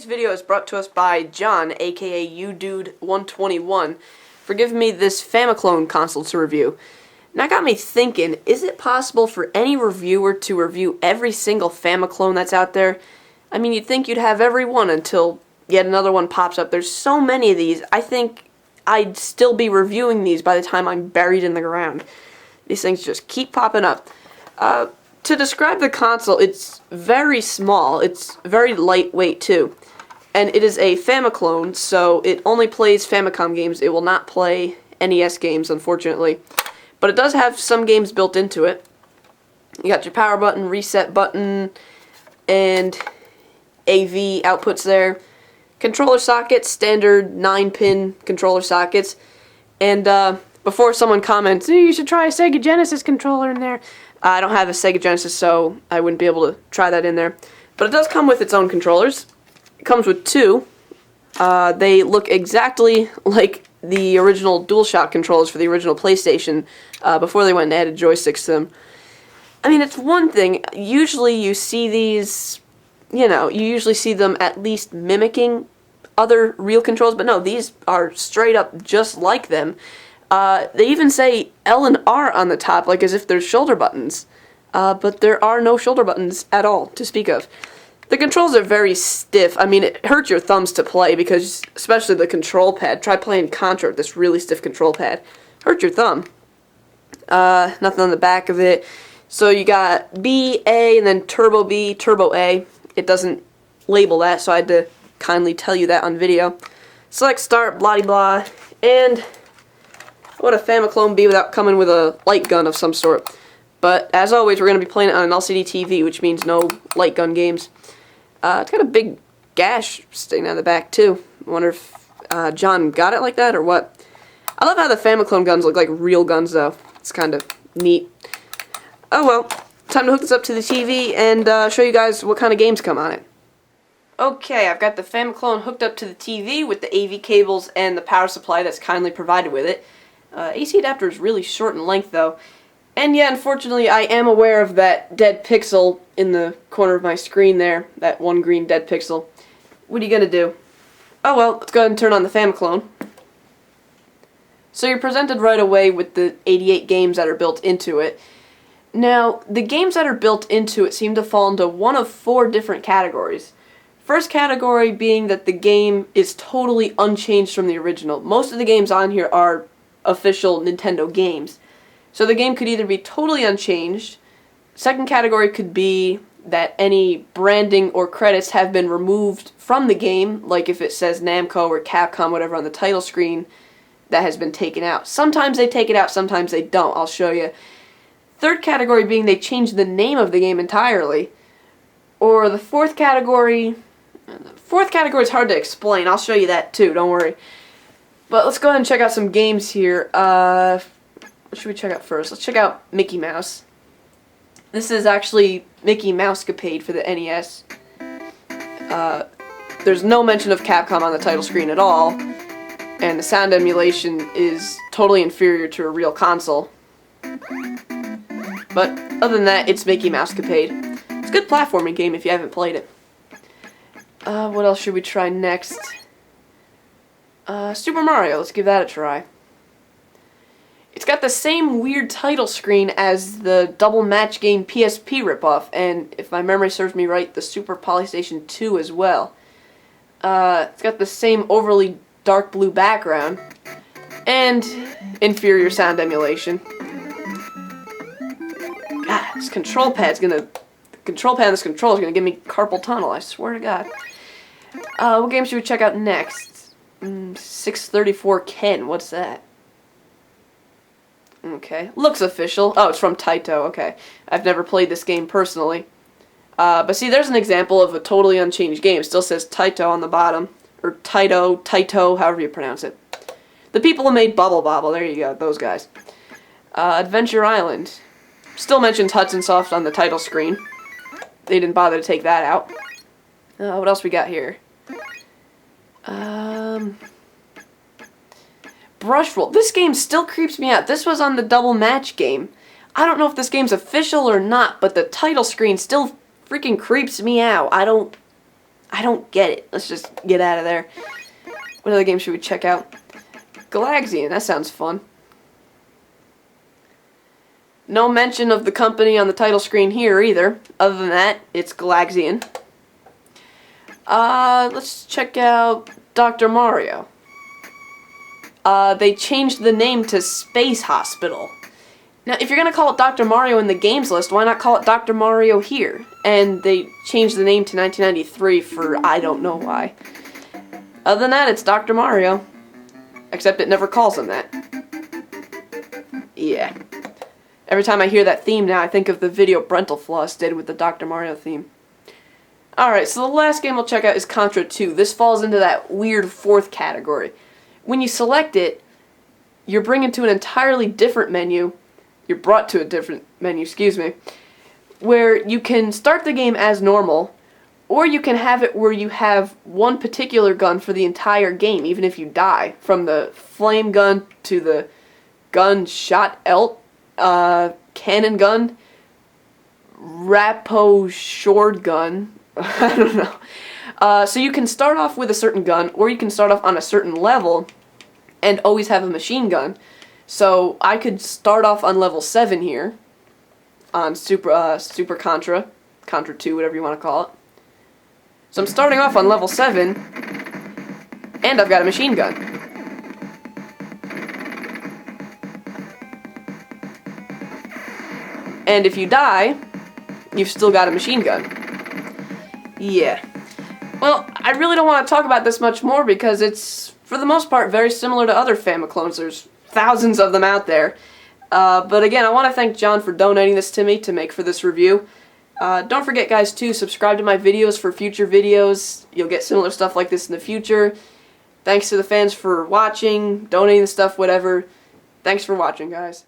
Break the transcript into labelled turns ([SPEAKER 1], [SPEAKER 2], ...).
[SPEAKER 1] Today's video is brought to us by John, aka UDude121, for giving me this Famiclone console to review. Now, it got me thinking, is it possible for any reviewer to review every single Famiclone that's out there? I mean, you'd think you'd have every one until yet another one pops up. There's so many of these, I think I'd still be reviewing these by the time I'm buried in the ground. These things just keep popping up. To describe the console, it's very small, it's very lightweight too, and it is a Famiclone, so it only plays Famicom games. It will not play NES games, unfortunately, but it does have some games built into it. You got your power button, reset button, and AV outputs there. Controller sockets, standard 9-pin controller sockets, and before someone comments, you should try a Sega Genesis controller in there. I don't have a Sega Genesis, so I wouldn't be able to try that in there. But it does come with its own controllers. It comes with two. They look exactly like the original DualShock controllers for the original PlayStation before they went and added joysticks to them. I mean, it's one thing. Usually you see these, you usually see them at least mimicking other real controls, but no, these are straight up just like them. They even say L and R on the top, like as if there's shoulder buttons. But there are no shoulder buttons at all to speak of. The controls are very stiff. I mean, it hurts your thumbs to play because, especially the control pad. Try playing Contra with this really stiff control pad. Hurt your thumb. Nothing on the back of it. So you got B, A, and then Turbo B, Turbo A. It doesn't label that, so I had to kindly tell you that on video. Select Start, blah blah, and what would a Famiclone be without coming with a light gun of some sort? But as always, we're going to be playing it on an LCD TV, which means no light gun games. It's got a big gash sticking out of the back too. I wonder if John got it like that or what. I love how the Famiclone guns look like real guns though. It's kind of neat. Oh well, time to hook this up to the TV and show you guys what kind of games come on it. Okay, I've got the Famiclone hooked up to the TV with the AV cables and the power supply that's kindly provided with it. AC adapter is really short in length though. And yeah, unfortunately I am aware of that dead pixel in the corner of my screen there. That one green dead pixel. What are you gonna do? Oh well, let's go ahead and turn on the Famiclone. So you're presented right away with the 88 games that are built into it. Now, the games that are built into it seem to fall into one of 4 different categories. First category being that the game is totally unchanged from the original. Most of the games on here are official Nintendo games. So the game could either be totally unchanged. Second category could be that any branding or credits have been removed from the game, like if it says Namco or Capcom, whatever, on the title screen, that has been taken out. Sometimes they take it out, sometimes they don't. I'll show you. Third category being they changed the name of the game entirely. Or the fourth category is hard to explain. I'll show you that too, don't worry. But let's go ahead and check out some games here. What should we check out first? Let's check out Mickey Mouse. This is actually Mickey Mousecapade for the NES. There's no mention of Capcom on the title screen at all, and the sound emulation is totally inferior to a real console. But other than that, it's Mickey Mousecapade. It's a good platforming game if you haven't played it. What else should we try next? Super Mario, let's give that a try. It's got the same weird title screen as the Double Match Game PSP ripoff, and if my memory serves me right, the Super Polystation 2 as well. It's got the same overly dark blue background, and inferior sound emulation. God, this control pad's gonna... The control pad on this controller is gonna give me carpal tunnel, I swear to God. What game should we check out next? 634 Ken, what's that? Okay, looks official. Oh, it's from Taito, okay. I've never played this game personally. But see, there's an example of a totally unchanged game. It still says Taito on the bottom. Or Taito, however you pronounce it. The people who made Bubble Bobble, there you go, those guys. Adventure Island. Still mentions Hudson Soft on the title screen. They didn't bother to take that out. What else we got here? Brush Roll. This game still creeps me out. This was on the Double Match game. I don't know if this game's official or not, but the title screen still freaking creeps me out. I don't I don't get it. Let's just get out of there. What other game should we check out? Galaxian, that sounds fun. No mention of the company on the title screen here either. Other than that, it's Galaxian. Let's check out Dr. Mario. They changed the name to Space Hospital. Now, if you're going to call it Dr. Mario in the games list, why not call it Dr. Mario here? And they changed the name to 1993 for I don't know why. Other than that, it's Dr. Mario. Except it never calls him that. Yeah. Every time I hear that theme now, I think of the video Brentalfloss did with the Dr. Mario theme. Alright, so the last game we'll check out is Contra 2. This falls into that weird fourth category. When you select it, you're bringing to an entirely different menu. You're brought to a different menu, excuse me, where you can start the game as normal, or you can have it where you have one particular gun for the entire game, even if you die. From the flame gun to the gunshot cannon gun, Rapo short gun, I don't know. So you can start off with a certain gun, or you can start off on a certain level and always have a machine gun. So I could start off on level 7 here, on Super Contra 2, whatever you want to call it. So I'm starting off on level 7, and I've got a machine gun. And if you die, you've still got a machine gun. Yeah. Well, I really don't want to talk about this much more because it's, for the most part, very similar to other Famiclones. There's thousands of them out there. But again, I want to thank John for donating this to me to make for this review. Don't forget, guys, to subscribe to my videos for future videos. You'll get similar stuff like this in the future. Thanks to the fans for watching, donating the stuff, whatever. Thanks for watching, guys.